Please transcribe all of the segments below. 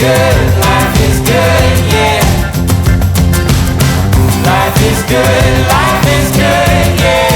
good, life is good, yeah. Life is good, life is good, yeah.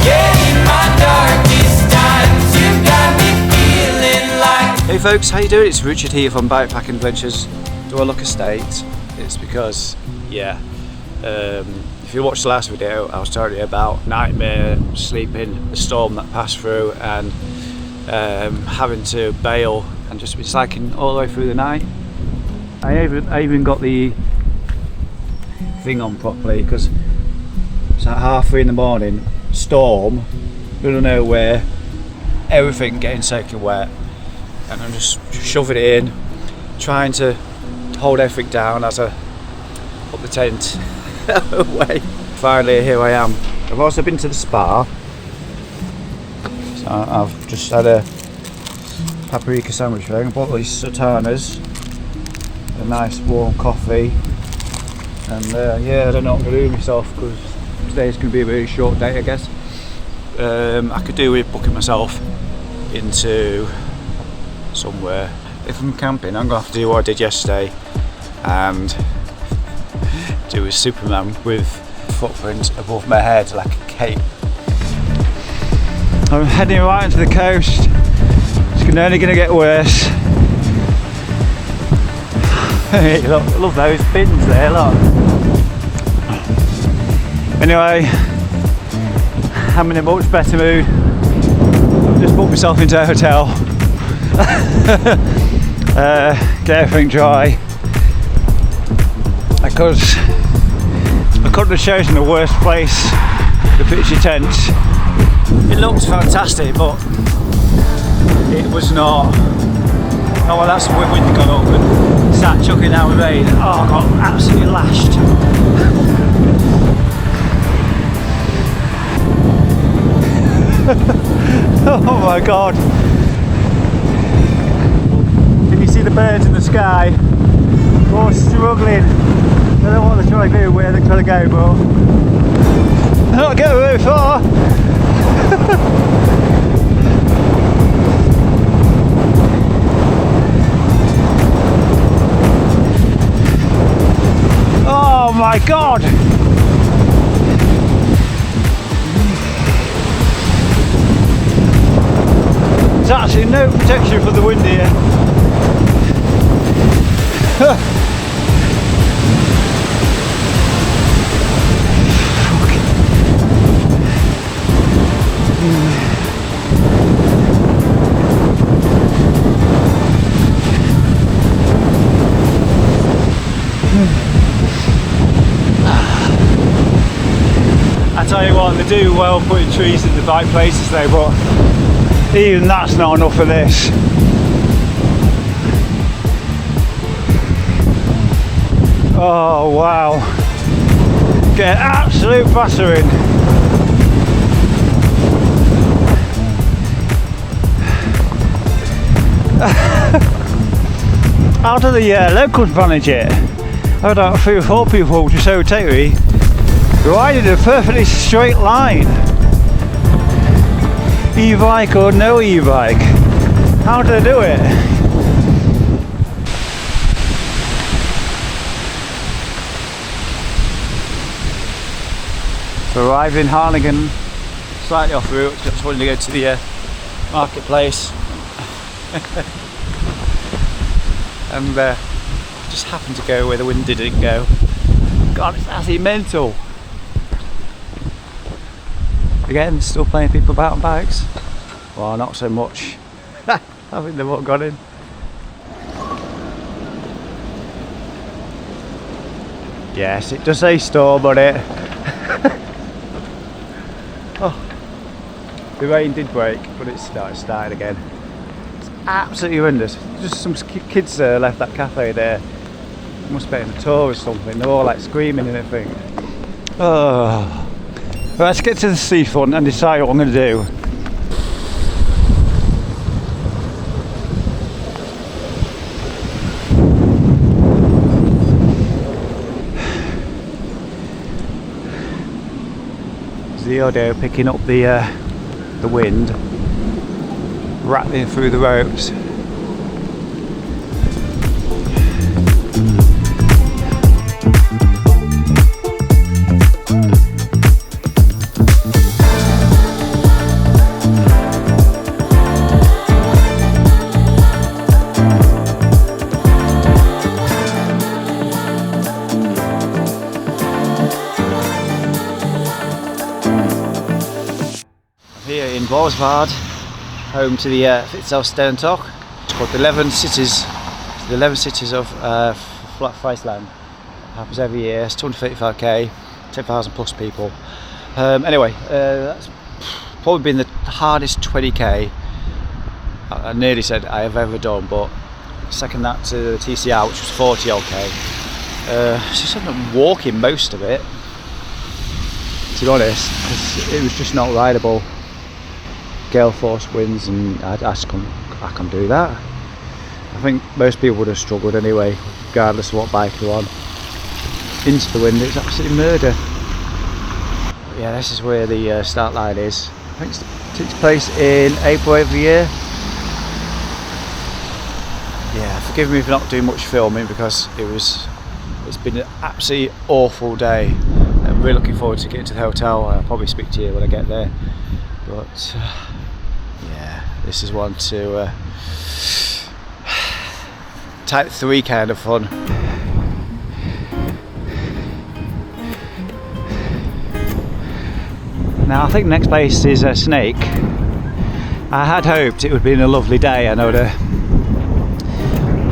Yeah, in my darkest times, you got me feeling like. Hey folks, how you doing? It's Richard here from Bikepacking Adventures. Do I look a state? It's because, yeah, if you watched the last video, I was telling you about nightmare sleeping, the storm that passed through, and having to bail and just be cycling all the way through the night. I even got the thing on properly because it's at 3:30 in the morning, storm, middle of nowhere, everything getting soaking wet, and I'm just shoving it in, trying to hold everything down as I put the tent away. Finally, here I am. I've also been to the spa. So I've just had a paprika sandwich thing. I bought these sultanas, a nice warm coffee, and yeah, I don't know what I'm going to do with myself because today's going to be a really short day, I guess. I could do with booking myself into somewhere. If I'm camping, I'm going to have to do what I did yesterday and do a Superman with footprints above my head like a cape. I'm heading right into the coast. It's only going to get worse. Look, love those bins there, look. Anyway, I'm in a much better mood. I've just booked myself into a hotel. Get everything dry. I couldn't have chosen the worst place to pitch your tent. It looked fantastic, but it was not. Oh well, that's when wind got up and sat chucking down with rain. Oh, I got absolutely lashed. Oh my god. Can you see the birds in the sky? Oh, struggling. I don't know what they're trying to do, where they're trying to go, but they're not getting very far. Oh my god! There's actually no protection from the wind here. I tell you what, they do well putting trees in the right places though, but even that's not enough for this. Oh wow, get an absolute battering. How do the locals manage it? I don't feel for people just so tattery. Riding a perfectly straight line. E-bike or no e-bike. How do they do it? So arrived in Harlingen, slightly off route, just wanted to go to the marketplace. And just happened to go where the wind didn't go. God, it's absolutely mental. Again, still plenty of people about on bikes. Well, not so much. I think they've all got in. Yes, it does say storm on it. Oh, the rain did break, but it started again. It's absolutely horrendous. Just some kids left that cafe there. Must be in a tour or something. They're all like screaming and everything. Oh. Let's get to the seafront and decide what I'm going to do. There's the audio picking up the wind, rattling through the ropes. Paris-Brest-Paris, home to the Friesland. It's called the 11 cities. The 11 cities of Friesland. It happens every year. It's 235k, 10,000 plus people. Anyway, that's probably been the hardest 20k I nearly said I have ever done, but second that to the TCR, which was 40 odd-k. Just ended up walking most of it, to be honest, because it was just not rideable. Gale force winds, and I can't do that. I think most people would have struggled anyway, regardless of what bike you're on. Into the wind, it's absolutely murder. But yeah, this is where the start line is. I think it takes place in April every year. Yeah, forgive me for not doing much filming because it's been an absolutely awful day. I'm really looking forward to getting to the hotel. I'll probably speak to you when I get there. But yeah, this is one to type 3 kind of fun. Now I think the next place is Snake. I had hoped it would have been a lovely day and I would have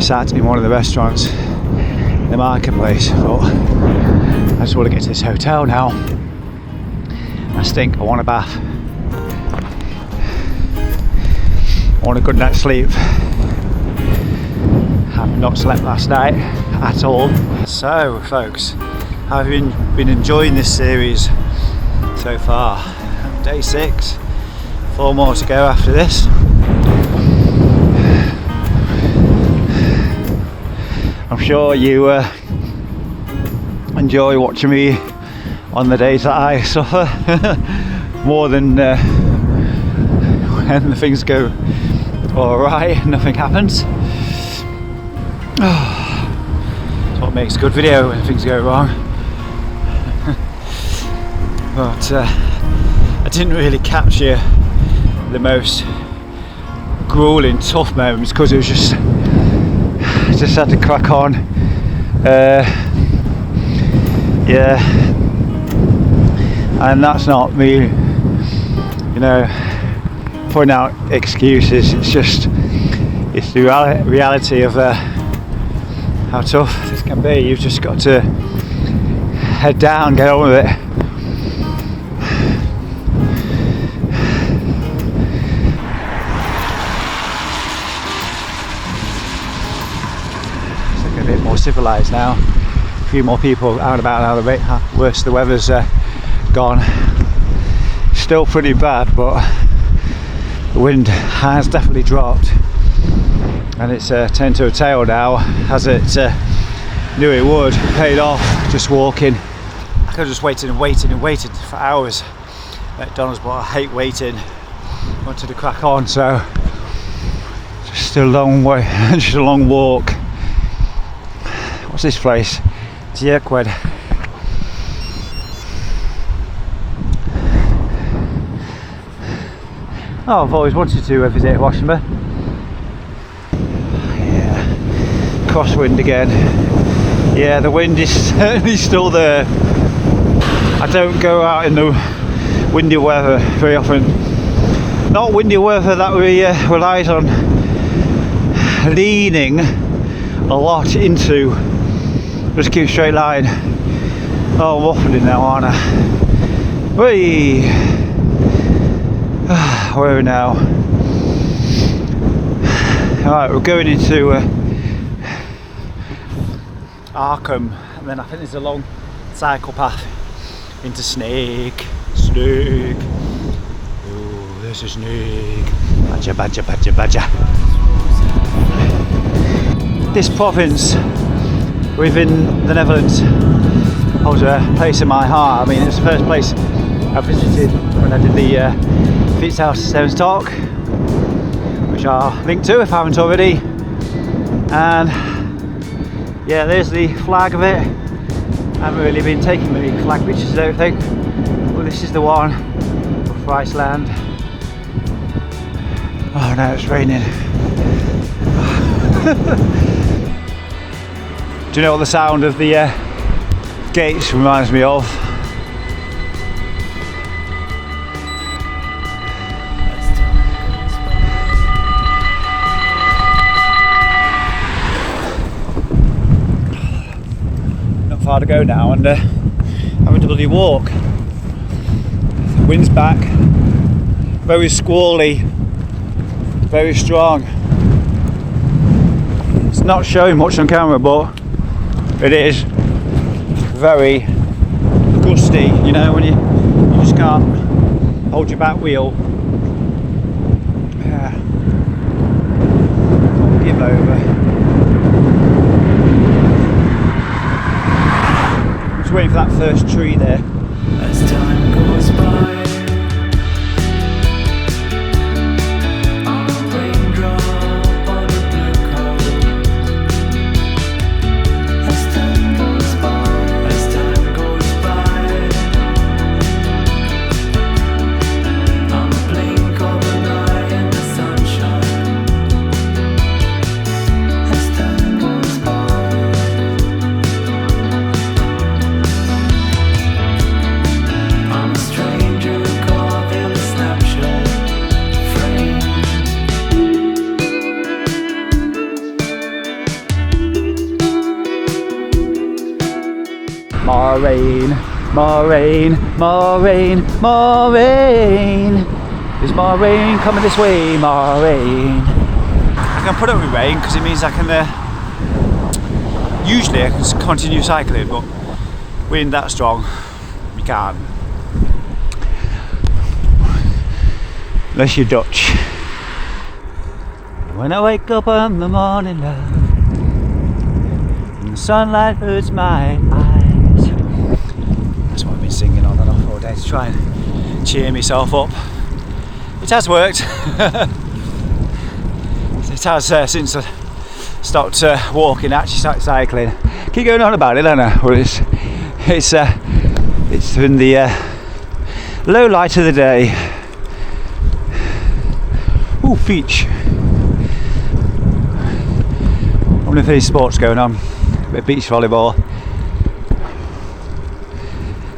sat in one of the restaurants in the marketplace, but I just want to get to this hotel now. I stink, I want a bath. I want a good night's sleep. I've not slept last night at all. So folks, I've been enjoying this series so far. Day 6, 4 more to go after this. I'm sure you enjoy watching me on the days that I suffer more than when the things go alright and nothing happens. That's what makes a good video, when things go wrong. But I didn't really capture the most grueling, tough moments because it was just had to crack on. Yeah, and that's not me, you know, putting out excuses. It's the reality of how tough this can be. You've just got to head down, get on with it. A bit more civilised now. A few more people out and about now. The worse the weather's gone. Still pretty bad, but the wind has definitely dropped, and it's turned to a tail now, as it knew it would. Paid off just walking. I could have just waited and waited and waited for hours at McDonald's, but I hate waiting. I wanted to crack on, so just a long way, just a long walk. What's this place? Dierqued. Oh, I've always wanted to visit Washington. Yeah, crosswind again. Yeah, the wind is certainly still there. I don't go out in the windy weather very often. Not windy weather that relies on leaning a lot into. Just keep a straight line. Oh, I'm waffling now, aren't I? Whee! Where are we now? Alright, we're going into Arkham, and then I think there's a long cycle path into Snake. Snake! Oh, there's a snake. Badger, badger, badger, badger. This province within the Netherlands holds a place in my heart. I mean, it's the first place I visited when I did the Fietshouse talk, which I'll link to if I haven't already. And yeah, there's the flag of it. I haven't really been taking many flag pictures and everything, but this is the one for Friesland. Oh no, it's raining. Do you know what the sound of the gates reminds me of? far to go now, and have a bloody walk. The wind's back, very squally, very strong. It's not showing much on camera, but it is very gusty, you know, when you just can't hold your back wheel. Give over. Just waiting for that first tree there. As time goes by, I'm a raindrop on a blue coat. As time goes by, as time goes by, I'm a blink of an eye in the sunshine. As time goes by, I'm a stranger caught in a snapshot frame. More rain, more rain, more rain, more rain. There's more rain coming this way, more rain. I can put up with rain because it means I can, usually I can continue cycling, but wind that strong, you can't. Unless you're Dutch. When I wake up in the morning, love, and the sunlight hurts my eyes. That's what I've been singing on and off all day to try and cheer myself up. It has worked. It has since I stopped walking, actually started cycling. Keep going on about it, don't I? Well, it's been the low light of the day. Ooh, beach. I wonder if any sports going on. A bit of beach volleyball.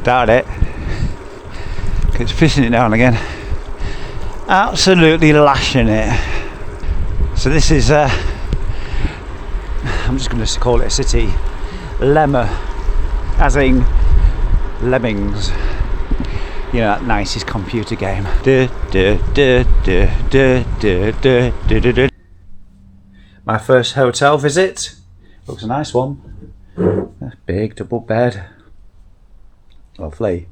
Doubt it. It's fishing it now and again. Absolutely lashing it. So this is, I'm just going to call it a city. Lemmer. As in lemmings. You know, that nicest computer game. My first hotel visit. Looks a nice one. A big double bed. Lovely.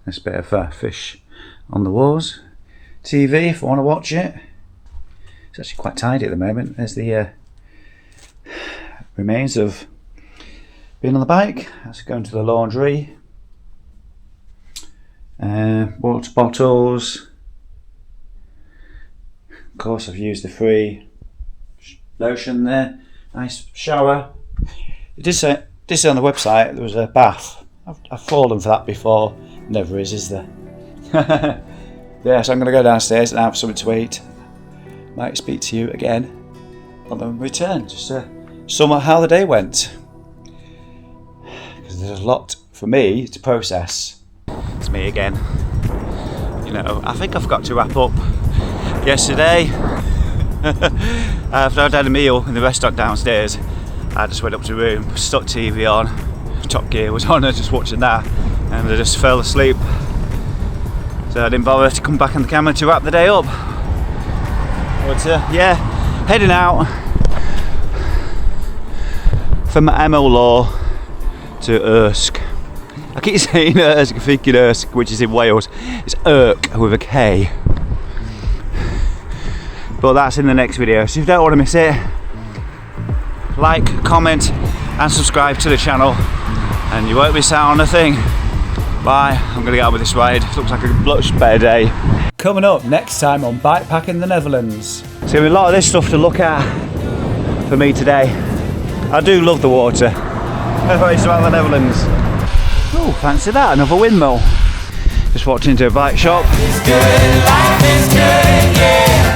Nice bit of fish on the walls. TV if I want to watch it. It's actually quite tidy at the moment. There's the remains of being on the bike. That's going to the laundry. Water bottles. Of course, I've used the free lotion there. Nice shower. It did say on the website there was a bath. I've fallen for that before. Never is there? Yeah, so I'm going to go downstairs and have something to eat. Might speak to you again on the return, just to sum up how the day went. Because there's a lot for me to process. It's me again. You know, I think I've got to wrap up. Yesterday, after I'd had a meal in the restaurant downstairs, I just went up to the room, stuck TV on, Top Gear was on, I was just watching that, and I just fell asleep. So I didn't bother to come back on the camera to wrap the day up. But yeah, heading out from Emil Law to Ersk. I keep saying Ersk, thinking Ersk, which is in Wales. It's Irk with a K. But that's in the next video, so if you don't want to miss it, like, comment and subscribe to the channel and you won't miss out on a thing. Bye, I'm going to get on with this ride. Looks like a much better day. Coming up next time on Bikepacking the Netherlands. There's going to be a lot of this stuff to look at for me today. I do love the water. It's about the Netherlands. Oh, fancy that, another windmill. Just walked into a bike shop. Life is good, yeah.